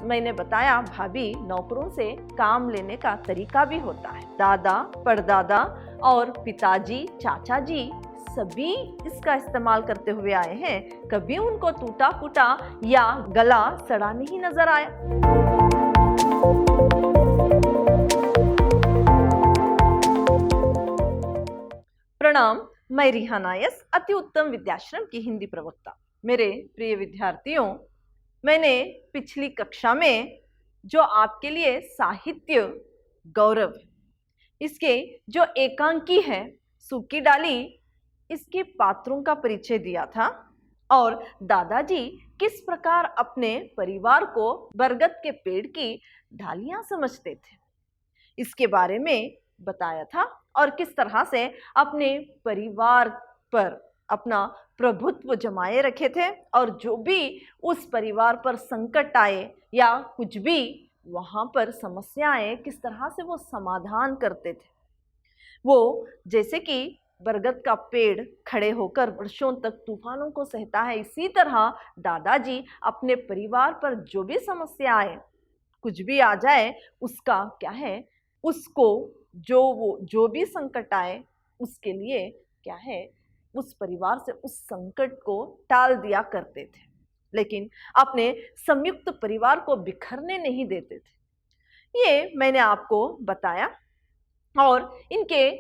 मैंने बताया भाभी, नौकरों से काम लेने का तरीका भी होता है। दादा, परदादा और पिताजी, चाचा जी सभी इसका इस्तेमाल करते हुए आए हैं। कभी उनको टूटा फूटा या गला सड़ा नहीं नजर आया। प्रणाम, मैं रिहाना यस, अति उत्तम विद्याश्रम की हिंदी प्रवक्ता। मेरे प्रिय विद्यार्थियों, मैंने पिछली कक्षा में जो आपके लिए साहित्य गौरव, इसके जो एकांकी है सूखी डाली, इसके पात्रों का परिचय दिया था और दादाजी किस प्रकार अपने परिवार को बरगद के पेड़ की डालियां समझते थे, इसके बारे में बताया था और किस तरह से अपने परिवार पर अपना प्रभुत्व जमाए रखे थे और जो भी उस परिवार पर संकट आए या कुछ भी वहां पर समस्या आए, किस तरह से वो समाधान करते थे। वो जैसे कि बरगद का पेड़ खड़े होकर वर्षों तक तूफानों को सहता है, इसी तरह दादाजी अपने परिवार पर जो भी समस्या आए, कुछ भी आ जाए, उसका क्या है, उसको जो भी संकट आए उसके लिए क्या है, उस परिवार से उस संकट को टाल दिया करते थे, लेकिन अपने संयुक्त परिवार को बिखरने नहीं देते थे। ये मैंने आपको बताया और इनके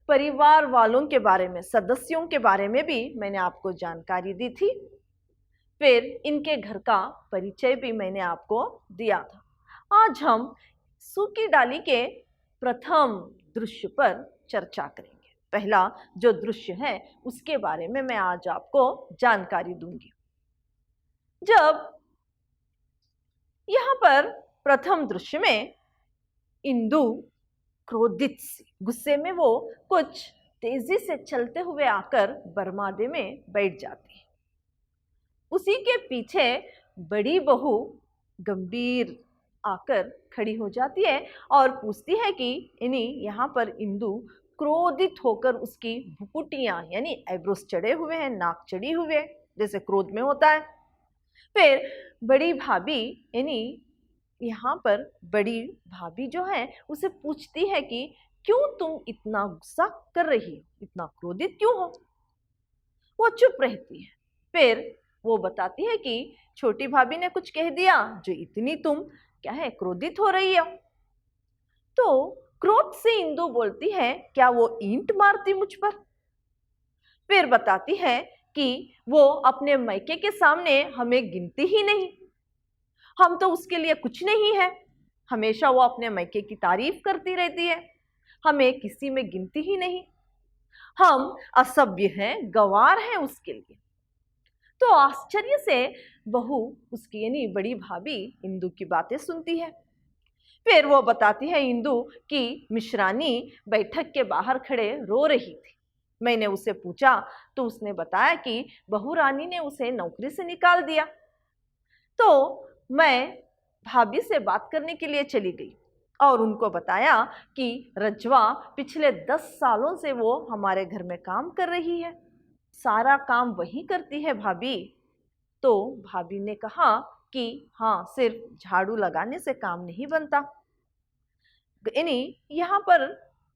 परिवार वालों के बारे में, सदस्यों के बारे में भी मैंने आपको जानकारी दी थी। फिर इनके घर का परिचय भी मैंने आपको दिया था। आज हम सूखी डाली के प्रथम दृश्य पर चर्चा करेंगे। पहला जो दृश्य है उसके बारे में मैं आज आपको जानकारी दूंगी। जब यहां पर प्रथम दृश्य में इंदु क्रोधित सी, गुस्से में वो कुछ तेजी से चलते हुए आकर बरमादे में बैठ जाती है। उसी के पीछे बड़ी बहू गंभीर आकर खड़ी हो जाती है और पूछती है कि यहाँ पर इंदु क्रोधित होकर, उसकी भुकुटियां यानी आईब्रोस चढ़े हुए हैं, नाक चढ़ी हुए है, जैसे क्रोध में होता है। फिर बड़ी भाभी यहाँ पर बड़ी भाभी जो है उसे पूछती है कि क्यों तुम इतना गुस्सा कर रही हो, इतना क्रोधित क्यों हो। वो चुप रहती है। फिर वो बताती है कि छोटी भाभी ने कुछ कह दिया जो इतनी तुम क्या है क्रोधित हो रही हो। तो क्रोध से इंदु बोलती है, क्या वो ईंट मारती मुझ पर। फिर बताती है कि वो अपने मायके के सामने हमें गिनती ही नहीं, हम तो उसके लिए कुछ नहीं है, हमेशा वो अपने मायके की तारीफ करती रहती है, हमें किसी में गिनती ही नहीं, हम असभ्य हैं, गंवार हैं उसके लिए। तो आश्चर्य से बहू उसकी बड़ी भाभी इंदु की बातें सुनती है। फिर वो बताती है इंदु कि मिश्रानी बैठक के बाहर खड़े रो रही थी। मैंने उसे पूछा तो उसने बताया कि बहू रानी ने उसे नौकरी से निकाल दिया। तो मैं भाभी से बात करने के लिए चली गई और उनको बताया कि रजवा पिछले 10 सालों से वो हमारे घर में काम कर रही है, सारा काम वही करती है भाभी। तो भाभी ने कहा कि हाँ, सिर्फ झाड़ू लगाने से काम नहीं बनता। यहाँ पर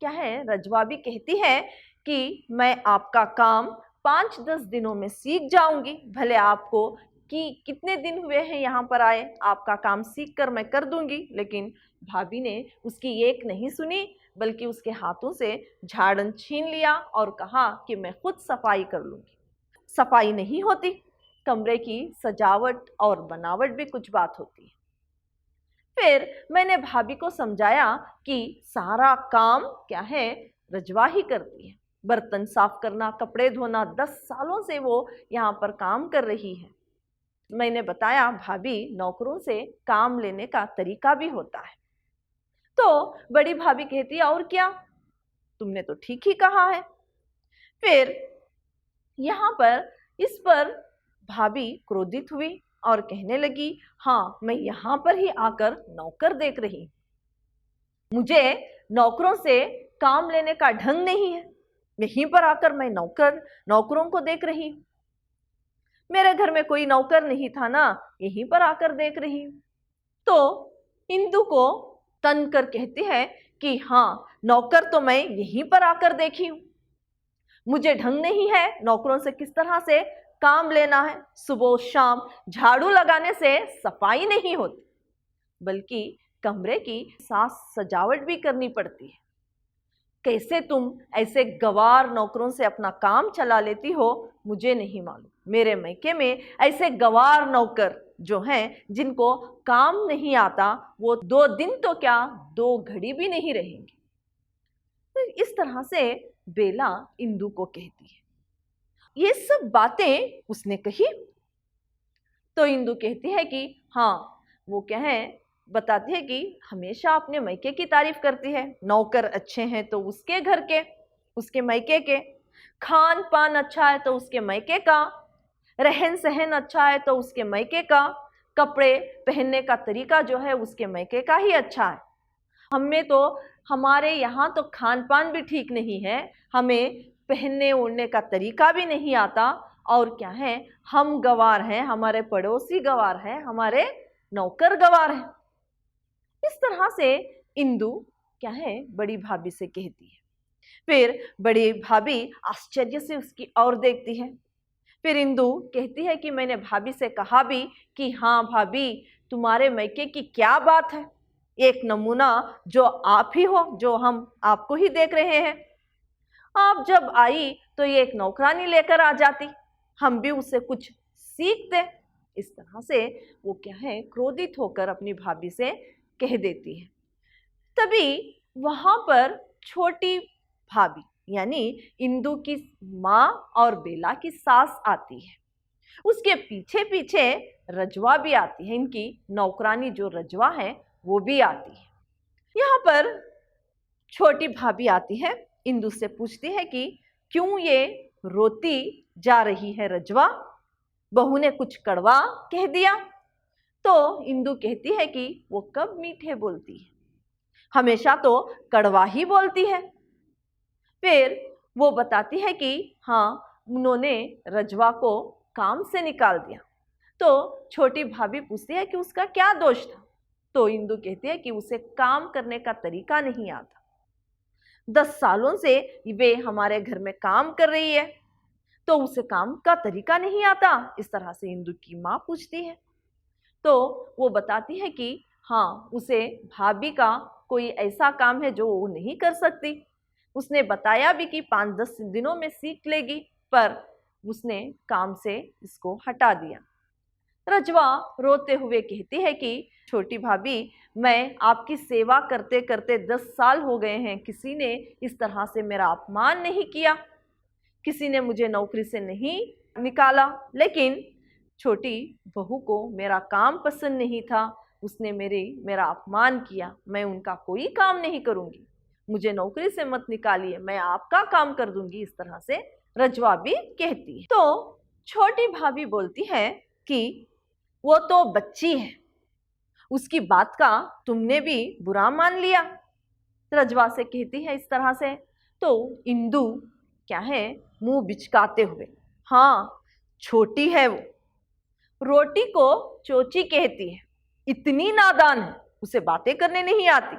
क्या है, रजवा भी कहती है कि मैं आपका काम 5-10 दिनों में सीख जाऊंगी, भले आपको कि कितने दिन हुए हैं यहाँ पर आए, आपका काम सीख कर मैं कर दूंगी। लेकिन भाभी ने उसकी एक नहीं सुनी, बल्कि उसके हाथों से झाड़न छीन लिया और कहा कि मैं खुद सफाई कर लूंगी। सफाई नहीं होती, कमरे की सजावट और बनावट भी कुछ बात होती है। फिर मैंने भाभी को समझाया कि सारा काम क्या है, रजवा ही करती है, बर्तन साफ करना, कपड़े धोना, 10 सालों से वो यहाँ पर काम कर रही है। मैंने बताया भाभी, नौकरों से काम लेने का तरीका भी होता है। तो बड़ी भाभी कहती है, और क्या, तुमने तो ठीक ही कहा है। फिर यहाँ पर इस पर भाभी क्रोधित हुई और कहने लगी, हाँ, मैं यहाँ पर ही आकर नौकर देख रही, मुझे नौकरों से काम लेने का ढंग नहीं है, यहीं पर आकर मैं नौकरों को देख रही हूँ। मेरे घर में कोई नौकर नहीं था ना, यहीं पर आकर देख रही हूँ। तो इंदु को तन कर कहती है कि हाँ, नौकर तो मैं यहीं पर आकर देखी हूं, मुझे ढंग नहीं है नौकरों से किस तरह से काम लेना है। सुबह शाम झाड़ू लगाने से सफाई नहीं होती, बल्कि कमरे की साज सजावट भी करनी पड़ती है। कैसे तुम ऐसे गवार नौकरों से अपना काम चला लेती हो, मुझे नहीं मालूम। मेरे मायके में ऐसे गवार नौकर जो हैं, जिनको काम नहीं आता, वो 2 दिन तो क्या 2 घड़ी भी नहीं रहेंगे। तो इस तरह से बेला इंदु को कहती है। ये सब बातें उसने कही तो इंदु कहती है कि हाँ, वो क्या है, बताती है कि हमेशा अपने मायके की तारीफ करती है। नौकर अच्छे हैं तो उसके घर के, उसके मायके के, खान पान अच्छा है तो उसके मायके का, रहन सहन अच्छा है तो उसके मायके का, कपड़े पहनने का तरीका जो है उसके मायके का ही अच्छा है। हमें तो, हमारे यहाँ तो खान पान भी ठीक नहीं है, हमें पहनने ओढ़ने का तरीका भी नहीं आता, और क्या है, हम गवार हैं, हमारे पड़ोसी गवार हैं, हमारे नौकर गवार हैं। इस तरह से इंदु क्या है, बड़ी भाभी से कहती है। फिर बड़ी भाभी आश्चर्य से उसकी ओर देखती है। फिर इंदु कहती है कि मैंने भाभी से कहा भी कि हाँ भाभी, तुम्हारे मायके की क्या बात है, एक नमूना जो आप ही हो, जो हम आपको ही देख रहे हैं। आप जब आई तो ये एक नौकरानी लेकर आ जाती, हम भी उससे कुछ सीखते। इस तरह से वो क्या है, क्रोधित होकर अपनी भाभी से कह देती है। तभी वहां पर छोटी भाभी यानी इंदु की माँ और बेला की सास आती है। उसके पीछे पीछे रजवा भी आती है, इनकी नौकरानी जो रजवा है वो भी आती है। यहाँ पर छोटी भाभी आती है, इंदु से पूछती है कि क्यों ये रोती जा रही है रजवा, बहू ने कुछ कड़वा कह दिया? तो इंदु कहती है कि वो कब मीठे बोलती है, हमेशा तो कड़वा ही बोलती है। फिर वो बताती है कि हाँ, उन्होंने रजवा को काम से निकाल दिया। तो छोटी भाभी पूछती है कि उसका क्या दोष था? तो इंदु कहती है कि उसे काम करने का तरीका नहीं आता, 10 सालों से वे हमारे घर में काम कर रही है तो उसे काम का तरीका नहीं आता। इस तरह से इंदु की माँ पूछती है। तो वो बताती है कि हाँ, उसे भाभी का कोई ऐसा काम है जो वो नहीं कर सकती। उसने बताया भी कि 5-10 दिनों में सीख लेगी, पर उसने काम से इसको हटा दिया। रजवा रोते हुए कहती है कि छोटी भाभी, मैं आपकी सेवा करते करते 10 साल हो गए हैं, किसी ने इस तरह से मेरा अपमान नहीं किया, किसी ने मुझे नौकरी से नहीं निकाला, लेकिन छोटी बहू को मेरा काम पसंद नहीं था, उसने मेरा अपमान किया। मैं उनका कोई काम नहीं करूंगी, मुझे नौकरी से मत निकालिए, मैं आपका काम कर दूंगी। इस तरह से रजवा भी कहती है। तो छोटी भाभी बोलती है कि वो तो बच्ची है, उसकी बात का तुमने भी बुरा मान लिया। रजवा से कहती है इस तरह से। तो इंदु क्या है, मुंह बिचकाते हुए, हाँ छोटी है वो, रोटी को चोची कहती है, इतनी नादान है, उसे बातें करने नहीं आती।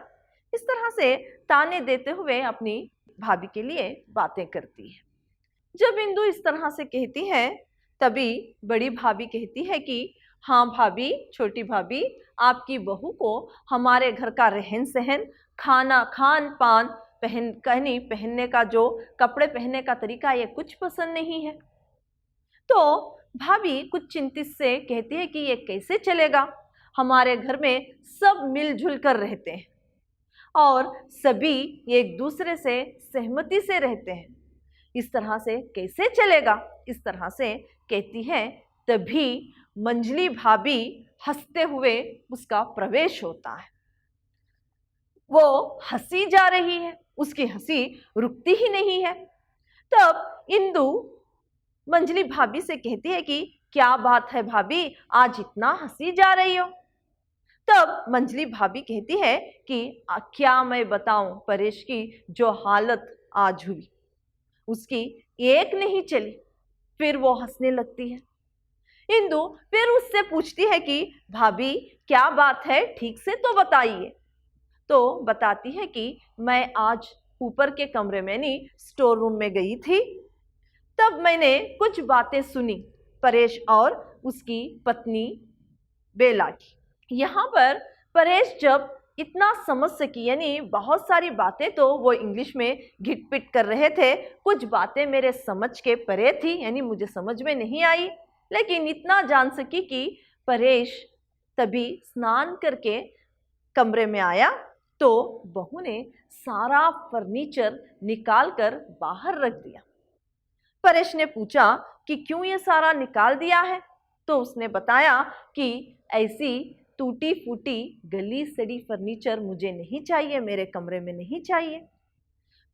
इस तरह से ताने देते हुए अपनी भाभी के लिए बातें करती है। जब इंदु इस तरह से कहती है, तभी बड़ी भाभी कहती है कि हाँ भाभी, छोटी भाभी, आपकी बहू को हमारे घर का रहन सहन, खाना, खान पान, पहनने का जो कपड़े पहनने का तरीका, ये कुछ पसंद नहीं है। तो भाभी कुछ चिंतित से कहती है कि ये कैसे चलेगा, हमारे घर में सब मिलजुल कर रहते हैं और सभी एक दूसरे से सहमति से रहते हैं, इस तरह से कैसे चलेगा? इस तरह से कहती है। तभी मंजली भाभी हंसते हुए उसका प्रवेश होता है। वो हंसी जा रही है, उसकी हंसी रुकती ही नहीं है। तब इंदु मंजली भाभी से कहती है कि क्या बात है भाभी, आज इतना हंसी जा रही हो? तब मंजली भाभी कहती है कि क्या मैं बताऊं, परेश की जो हालत आज हुई, उसकी एक नहीं चली। फिर वो हंसने लगती है। इंदु फिर उससे पूछती है कि भाभी क्या बात है, ठीक से तो बताइए। तो बताती है कि मैं आज ऊपर के कमरे में नहीं स्टोर रूम में गई थी, तब मैंने कुछ बातें सुनी परेश और उसकी पत्नी बेला की। यहाँ पर परेश जब इतना समझ सकी, यानी बहुत सारी बातें तो वो इंग्लिश में घिटपिट कर रहे थे, कुछ बातें मेरे समझ के परे थी, यानी मुझे समझ में नहीं आई, लेकिन इतना जान सकी कि परेश तभी स्नान करके कमरे में आया तो बहू ने सारा फर्नीचर निकाल कर बाहर रख दिया। परेश ने पूछा कि क्यों ये सारा निकाल दिया है, तो उसने बताया कि ऐसी टूटी फूटी गली सड़ी फर्नीचर मुझे नहीं चाहिए, मेरे कमरे में नहीं चाहिए।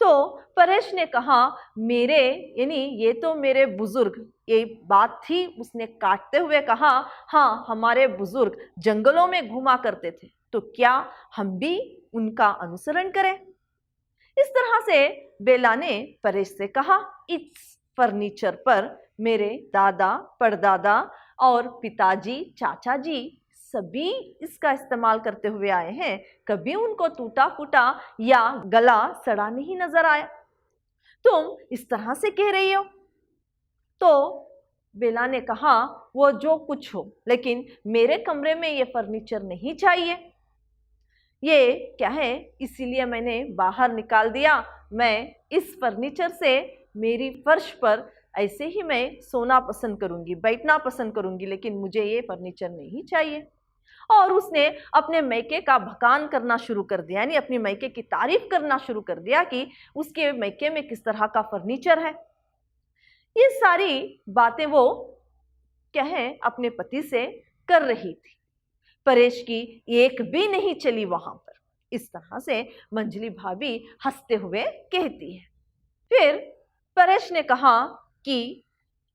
तो परेश ने कहा मेरे, यानी ये तो मेरे बुजुर्ग, ये बात थी, उसने काटते हुए कहा हाँ हमारे बुजुर्ग जंगलों में घूमा करते थे, तो क्या हम भी उनका अनुसरण करें। इस तरह से बेला ने परेश से कहा इस फर्नीचर पर मेरे दादा परदादा और पिताजी चाचा जी सभी इसका इस्तेमाल करते हुए आए हैं, कभी उनको टूटा फूटा या गला सड़ा नहीं नजर आया, तुम इस तरह से कह रही हो। तो बेला ने कहा वो जो कुछ हो, लेकिन मेरे कमरे में ये फर्नीचर नहीं चाहिए, ये क्या है इसीलिए मैंने बाहर निकाल दिया। मैं इस फर्नीचर से मेरी फर्श पर ऐसे ही मैं सोना पसंद करूंगी, बैठना पसंद करूंगी, लेकिन मुझे ये फर्नीचर नहीं चाहिए। और उसने अपने मैके का भकान करना शुरू कर दिया, यानी अपनी मैके की तारीफ करना शुरू कर दिया कि उसके मैके में किस तरह का फर्नीचर है। ये सारी बातें वो क्या है अपने पति से कर रही थी, परेश की एक भी नहीं चली वहां पर। इस तरह से मंजली भाभी हंसते हुए कहती है। फिर परेश ने कहा कि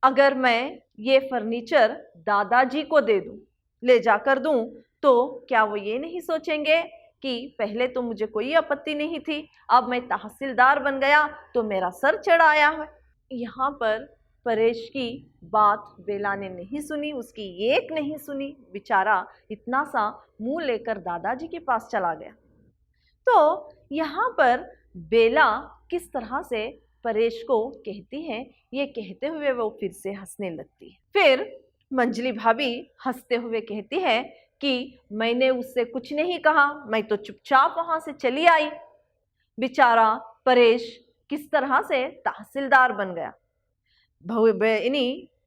अगर मैं ये फर्नीचर दादाजी को दे दूं, ले जाकर दूं, तो क्या वो ये नहीं सोचेंगे कि पहले तो मुझे कोई आपत्ति नहीं थी, अब मैं तहसीलदार बन गया तो मेरा सर चढ़ाया है। यहाँ पर परेश की बात बेला ने नहीं सुनी, उसकी एक नहीं सुनी, बेचारा इतना सा मुंह लेकर दादाजी के पास चला गया। तो यहाँ पर बेला किस तरह से परेश को कहती है, ये कहते हुए वो फिर से हंसने लगती है। फिर मंजली भाभी हंसते हुए कहती है कि मैंने उससे कुछ नहीं कहा, मैं तो चुपचाप वहां से चली आई। बेचारा परेश किस तरह से तहसीलदार बन गया,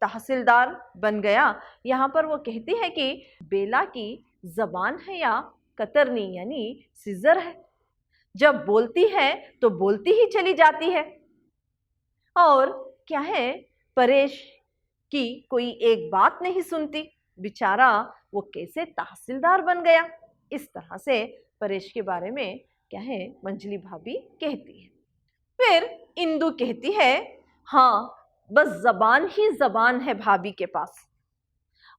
तहसीलदार बन गया। यहाँ पर वो कहती है कि बेला की जबान है या कतरनी, यानी सिजर है, जब बोलती है तो बोलती ही चली जाती है। और क्या है परेश की कोई एक बात नहीं सुनती, बेचारा वो कैसे तहसीलदार बन गया। इस तरह से परेश के बारे में क्या है मंजली भाभी कहती है। फिर इंदु कहती है हाँ बस जबान ही जबान है भाभी के पास,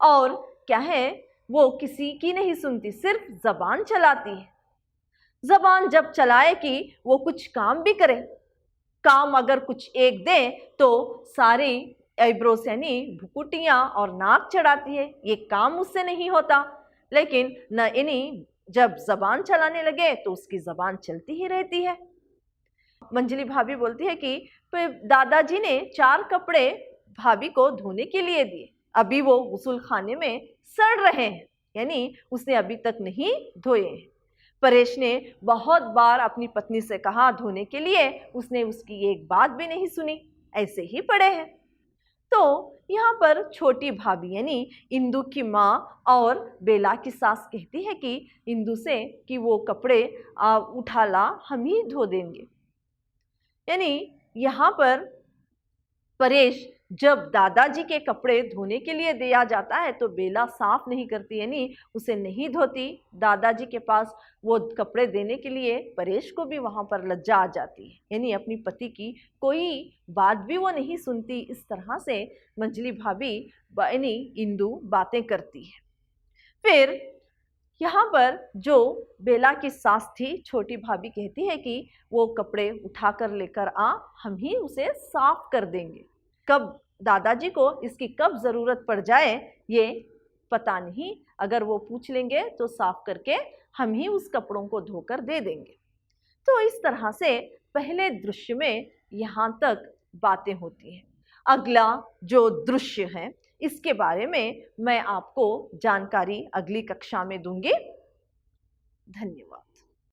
और क्या है वो किसी की नहीं सुनती, सिर्फ जबान चलाती है। जबान जब चलाए कि वो कुछ काम भी करे, काम अगर कुछ एक दे तो सारी आईब्रोस यानी भुकुटियां और नाक चढ़ाती है, ये काम उससे नहीं होता। लेकिन न इन्हीं जब जबान चलाने लगे तो उसकी जबान चलती ही रहती है। मंजली भाभी बोलती है कि दादाजी ने 4 कपड़े भाभी को धोने के लिए दिए, अभी वो गुस्ल खाने में सड़ रहे हैं, यानी उसने अभी तक नहीं धोए हैं। परेश ने बहुत बार अपनी पत्नी से कहा धोने के लिए, उसने उसकी एक बात भी नहीं सुनी, ऐसे ही पड़े हैं। तो यहाँ पर छोटी भाभी यानी इंदु की माँ और बेला की सास कहती है कि इंदु से कि वो कपड़े उठा ला, हम ही धो देंगे। यानी यहाँ पर परेश जब दादाजी के कपड़े धोने के लिए दिया जाता है तो बेला साफ नहीं करती, यानी उसे नहीं धोती। दादाजी के पास वो कपड़े देने के लिए परेश को भी वहाँ पर लज्जा आ जाती है, यानी अपनी पति की कोई बात भी वो नहीं सुनती। इस तरह से मंजली भाभी यानी इंदु बातें करती है। फिर यहाँ पर जो बेला की सास थी छोटी भाभी कहती है कि वो कपड़े उठाकर लेकर आ, हम ही उसे साफ कर देंगे। कब दादाजी को इसकी कब ज़रूरत पड़ जाए ये पता नहीं। अगर वो पूछ लेंगे तो साफ करके हम ही उस कपड़ों को धोकर दे देंगे। तो इस तरह से पहले दृश्य में यहाँ तक बातें होती हैं। अगला जो दृश्य है इसके बारे में मैं आपको जानकारी अगली कक्षा में दूंगी। धन्यवाद।